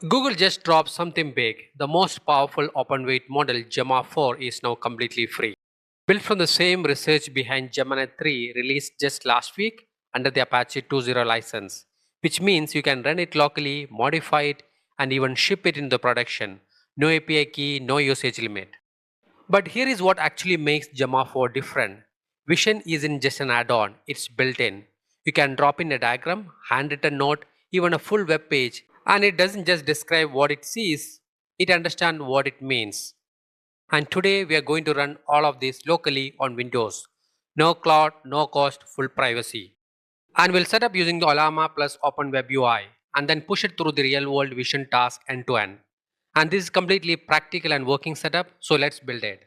Google just dropped something big. The most powerful open weight model, Gemma 4, is now completely free. Built from the same research behind Gemini 3 released just last week under the Apache 2.0 license, which means you can run it locally, modify it, and even ship it into production. No API key, no usage limit. But here is what actually makes Gemma 4 different. Vision isn't just an add-on, it's built in. You can drop in a diagram, handwritten note, even a full web page, and it doesn't just describe what it sees, it understands what it means. And today we are going to run all of this locally on Windows. No cloud, no cost, full privacy. And we'll set up using the Olama plus OpenWeb UI and then push it through the real world vision task end to end. And this is completely practical and working setup, so let's build it.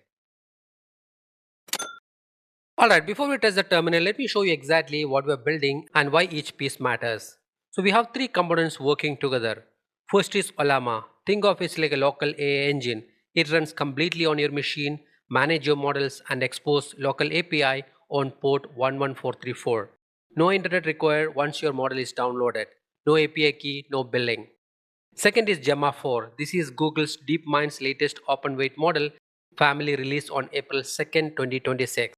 Alright, before we test the terminal, let me show you exactly what we're building and why each piece matters. So we have three components working together. First is Olama. Think of it like a local AI engine. It runs completely on your machine, manage your models and expose local API on port 11434. No internet required once your model is downloaded. No API key, no billing. Second is Gemma 4. This is Google's DeepMind's latest open weight model, family released on April 2nd, 2026.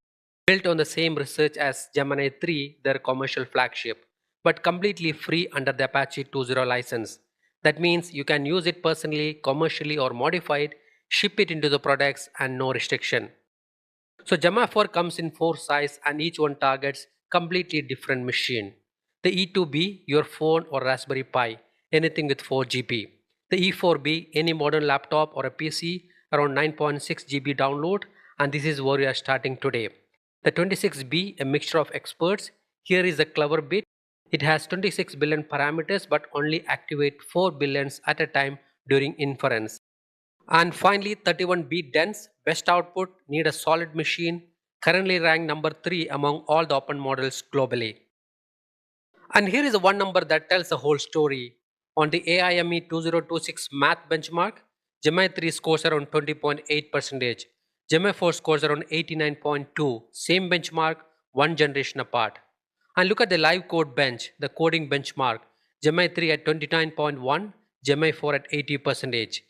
Built on the same research as Gemini 3, their commercial flagship, but completely free under the Apache 2.0 license. That means you can use it personally, commercially, or modify it, ship it into the products, and no restriction. So Gemma 4 comes in four sizes and each one targets completely different machine. The E2B, your phone or Raspberry Pi, anything with 4 GB. The E4B, any modern laptop or a PC, around 9.6 GB download, and this is where we are starting today. The 26B, a mixture of experts. Here is the clever bit. It has 26 billion parameters but only activate 4 billions at a time during inference. And finally, 31B dense, best output, need a solid machine, currently ranked number 3 among all the open models globally. And here is the one number that tells the whole story. On the AIME 2026 math benchmark, Gemini 3 scores around 20.8%. Gemini 4 scores around 89.2, same benchmark, one generation apart. And look at the live code bench, the coding benchmark, Gemini 3 at 29.1, Gemini 4 at 80%.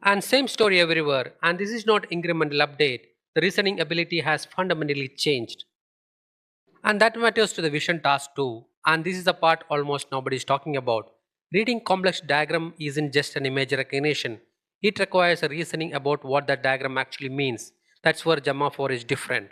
And same story everywhere, and this is not incremental update. The reasoning ability has fundamentally changed. And that matters to the vision task too. And this is the part almost nobody is talking about. Reading complex diagram isn't just an image recognition. It requires a reasoning about what that diagram actually means. That's where Gemma 4 is different.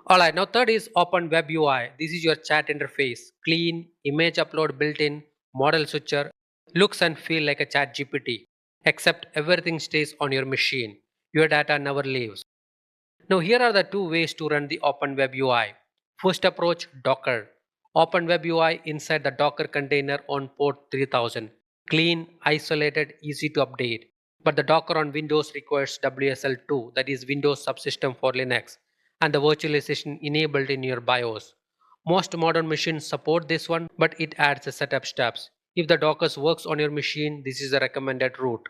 Alright, now third is Open Web UI. This is your chat interface. Clean, image upload built in, model switcher, looks and feel like a chat GPT. Except everything stays on your machine. Your data never leaves. Now here are the two ways to run the Open Web UI. First approach, Docker. Open Web UI inside the Docker container on port 3000. Clean, isolated, easy to update. But the Docker on Windows requires WSL2, that is Windows Subsystem for Linux, and the virtualization enabled in your BIOS. Most modern machines support this one, but it adds the setup steps. If the Docker works on your machine, this is the recommended route.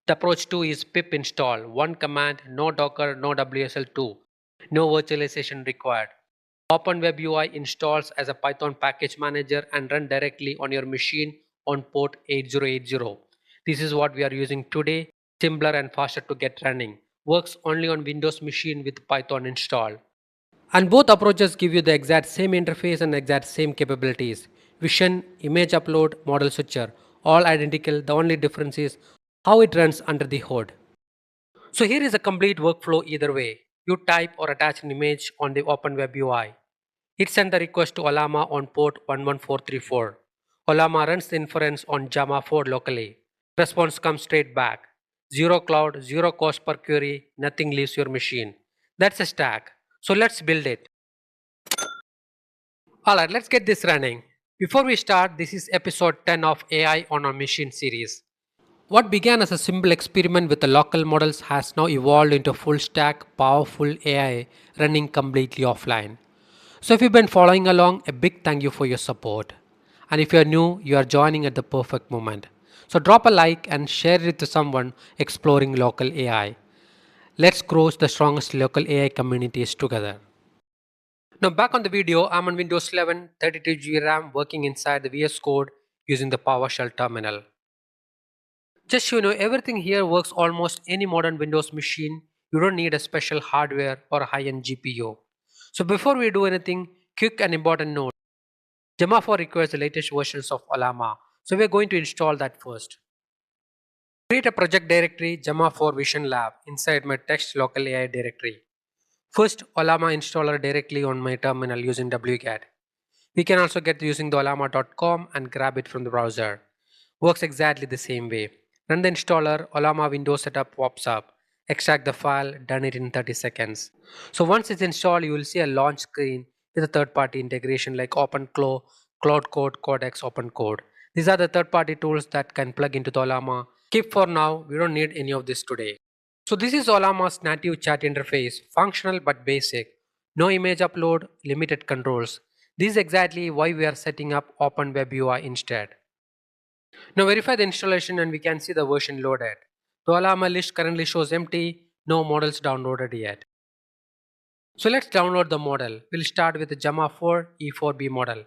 The approach 2 is pip install. One command, no Docker, no WSL2, no virtualization required. OpenWeb UI installs as a Python package manager and run directly on your machine on port 8080. This is what we are using today, simpler and faster to get running. Works only on Windows machine with Python installed. And both approaches give you the exact same interface and exact same capabilities. Vision, image upload, model switcher, all identical. The only difference is how it runs under the hood. So here is a complete workflow either way. You type or attach an image on the OpenWeb UI. It sends the request to Olama on port 11434. Olama runs the inference on Gemma 4 locally. Response comes straight back. Zero cloud, zero cost per query, nothing leaves your machine. That's a stack. So let's build it. Alright, let's get this running. Before we start, this is episode 10 of AI on a Machine series. What began as a simple experiment with the local models has now evolved into full stack, powerful AI running completely offline. So if you've been following along, a big thank you for your support. And if you're new, you are joining at the perfect moment. So drop a like and share it to someone exploring local AI. Let's grow the strongest local AI communities together. Now back on the video, I'm on Windows 11, 32GB RAM working inside the VS Code using the PowerShell terminal. Just so you know, everything here works almost any modern Windows machine. You don't need a special hardware or a high-end GPU. So before we do anything, quick and important note. Gemma 4 requires the latest versions of Olama. So we're going to install that first. Create a project directory Gemma 4 Vision Lab inside my text local AI directory. First, Olama installer directly on my terminal using wget. We can also get using the olama.com and grab it from the browser. Works exactly the same way. Run the installer, Olama Windows setup pops up. Extract the file, done it in 30 seconds. So once it's installed, you will see a launch screen with a third-party integration like OpenClaw, Cloud Code, Codex, OpenCode. These are the third-party tools that can plug into the Olama. Keep for now, we don't need any of this today. So this is Olama's native chat interface, functional but basic. No image upload, limited controls. This is exactly why we are setting up OpenWebUI instead. Now verify the installation and we can see the version loaded. The Olama list currently shows empty, no models downloaded yet. So let's download the model. We'll start with the Gemma 4 E4B model.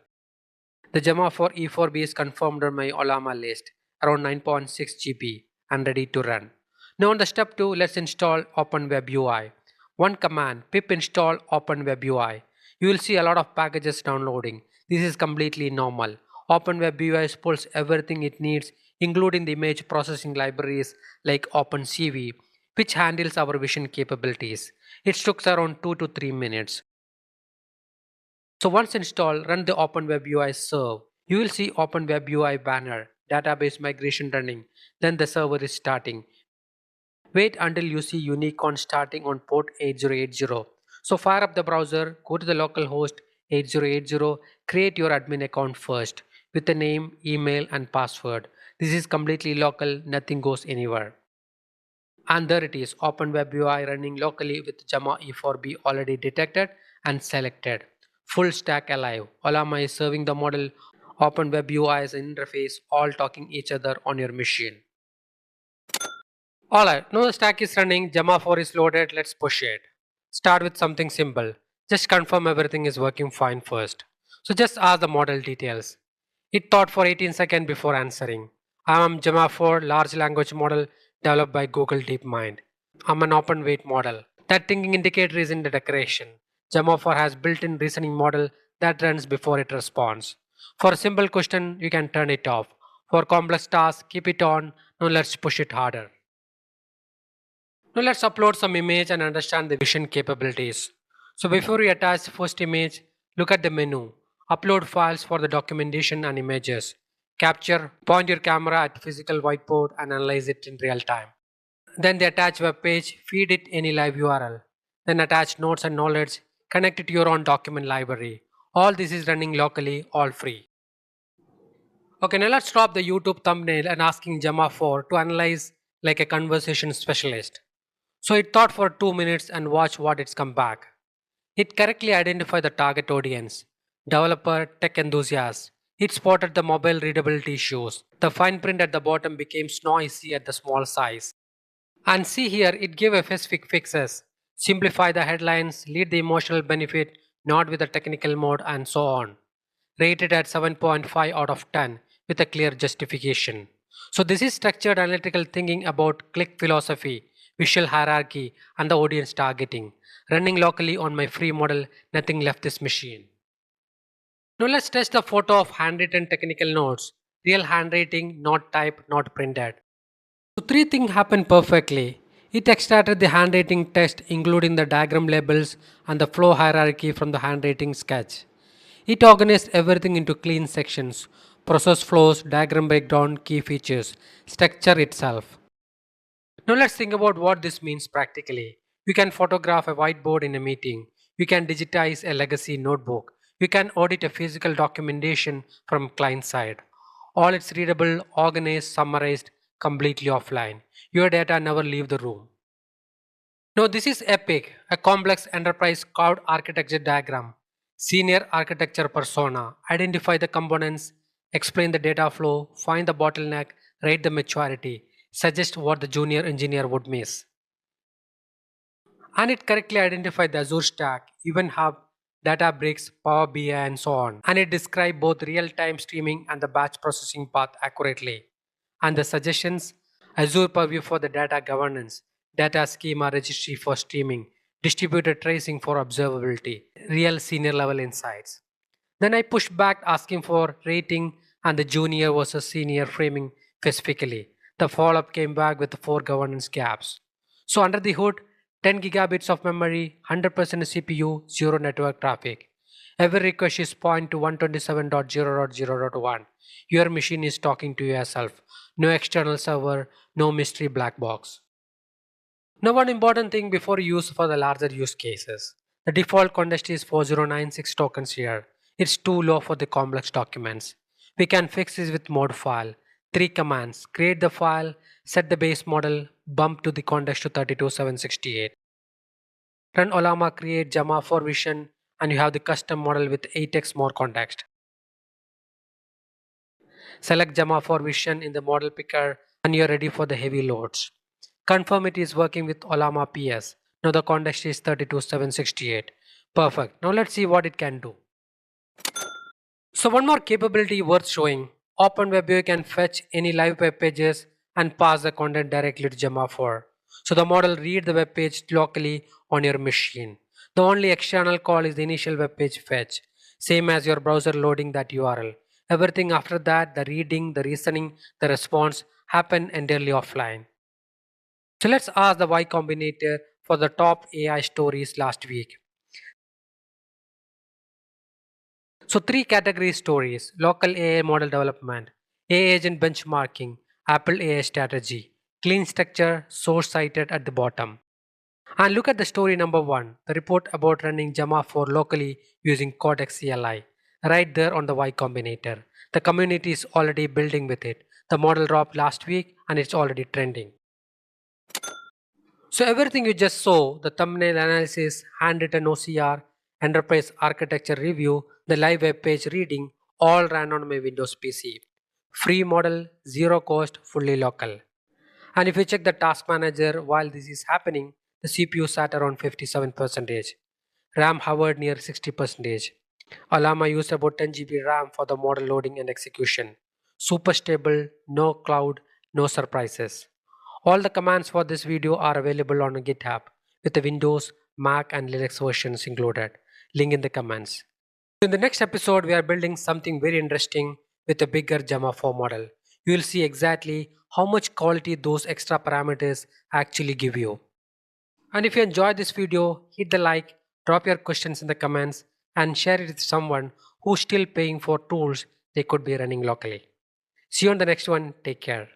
The Gemma 4 E4B is confirmed on my Olama list, around 9.6 GB and ready to run. Now on the step 2, let's install OpenWebUI. One command, pip install OpenWebUI. You will see a lot of packages downloading. This is completely normal. OpenWebUI pulls everything it needs, including the image processing libraries like OpenCV, which handles our vision capabilities. It took around 2 to 3 minutes. So once installed, run the OpenWebUI serve. You will see OpenWebUI banner, database migration running, then the server is starting. Wait until you see Unicorn starting on port 8080. So fire up the browser, go to the localhost 8080, create your admin account first with the name, email and password. This is completely local, nothing goes anywhere. And there it is, OpenWebUI running locally with Gemma E4B already detected and selected. Full stack alive. Olama is serving the model. OpenWebUI is an interface, all talking each other on your machine. Alright, now the stack is running, Gemma 4 is loaded, let's push it. Start with something simple. Just confirm everything is working fine first. So just ask the model details. It thought for 18 seconds before answering. I am Gemma 4 large language model developed by Google DeepMind. I'm an open weight model. That thinking indicator is in the decoration. Gemma 4 has built-in reasoning model that runs before it responds. For a simple question, you can turn it off. For complex tasks, keep it on. Now let's push it harder. Now let's upload some image and understand the vision capabilities. So before we attach the first image, look at the menu. Upload files for the documentation and images. Capture, point your camera at physical whiteboard and analyze it in real time. Then the attach web page, feed it any live URL. Then attach notes and knowledge, connect it to your own document library. All this is running locally, all free. Okay, now let's drop the YouTube thumbnail and asking Gemma 4 to analyze like a conversation specialist. So it thought for 2 minutes and watched what it's come back. It correctly identified the target audience, developer, tech enthusiasts. It spotted the mobile readability issues. The fine print at the bottom became noisy at the small size. And see here, it gave a specific fixes. Simplify the headlines, lead the emotional benefit, not with the technical mode and so on. Rated at 7.5 out of 10 with a clear justification. So this is structured analytical thinking about click philosophy, visual hierarchy and the audience targeting. Running locally on my free model, nothing left this machine. Now let's test the photo of handwritten technical notes. Real handwriting, not typed, not printed. So three things happened perfectly. It extracted the handwriting text including the diagram labels and the flow hierarchy from the handwriting sketch. It organized everything into clean sections, process flows, diagram breakdown, key features, structure itself. Now let's think about what this means practically. You can photograph a whiteboard in a meeting. You can digitize a legacy notebook. You can audit a physical documentation from client side. All it's readable, organized, summarized, completely offline. Your data never leave the room. Now this is EPIC, a complex enterprise cloud architecture diagram. Senior architecture persona. Identify the components, explain the data flow, find the bottleneck, rate the maturity, suggest what the junior engineer would miss. And it correctly identified the Azure stack, Event Hub, Databricks, Power BI and so on. And it described both real-time streaming and the batch processing path accurately. And the suggestions, Azure Purview for the data governance, data schema registry for streaming, distributed tracing for observability, real senior level insights. Then I pushed back asking for rating and the junior versus senior framing specifically. The follow-up came back with the 4 governance gaps. So under the hood, 10 gigabits of memory, 100% CPU, 0 network traffic. Every request is point to 127.0.0.1. Your machine is talking to yourself. No external server, no mystery black box. Now one important thing before you use for the larger use cases. The default context is 4096 tokens here. It's too low for the complex documents. We can fix this with mod file. 3 commands. Create the file, set the base model, bump to the context to 32768. Run Olama create Jama for vision and you have the custom model with 8x more context. Select Jama for vision in the model picker and you're ready for the heavy loads. Confirm it is working with Olama PS. Now the context is 32768. Perfect. Now let's see what it can do. So one more capability worth showing. OpenWebView can fetch any live web pages and pass the content directly to Jama4. So the model read the web page locally on your machine. The only external call is the initial web page fetch, same as your browser loading that URL. Everything after that, the reading, the reasoning, the response happen entirely offline. So let's ask the Y Combinator for the top AI stories last week. So 3 category stories: local AI model development, AI agent benchmarking, Apple AI strategy, clean structure, source cited at the bottom. And look at the story number 1, the report about running Jama 4 locally using Cortex CLI, right there on the Y Combinator. The community is already building with it. The model dropped last week and it's already trending. So everything you just saw, the thumbnail analysis, handwritten OCR, enterprise architecture review, the live web page reading, all ran on my Windows PC. Free model, zero cost, fully local. And if you check the task manager while this is happening, the CPU sat around 57%. RAM hovered near 60%. Alama used about 10 GB RAM for the model loading and execution. Super stable, no cloud, no surprises. All the commands for this video are available on GitHub with the Windows, Mac and Linux versions included. Link in the comments. In the next episode, we are building something very interesting with a bigger Jama 4 model. You will see exactly how much quality those extra parameters actually give you. And if you enjoyed this video, hit the like, drop your questions in the comments and share it with someone who's still paying for tools they could be running locally. See you on the next one. Take care.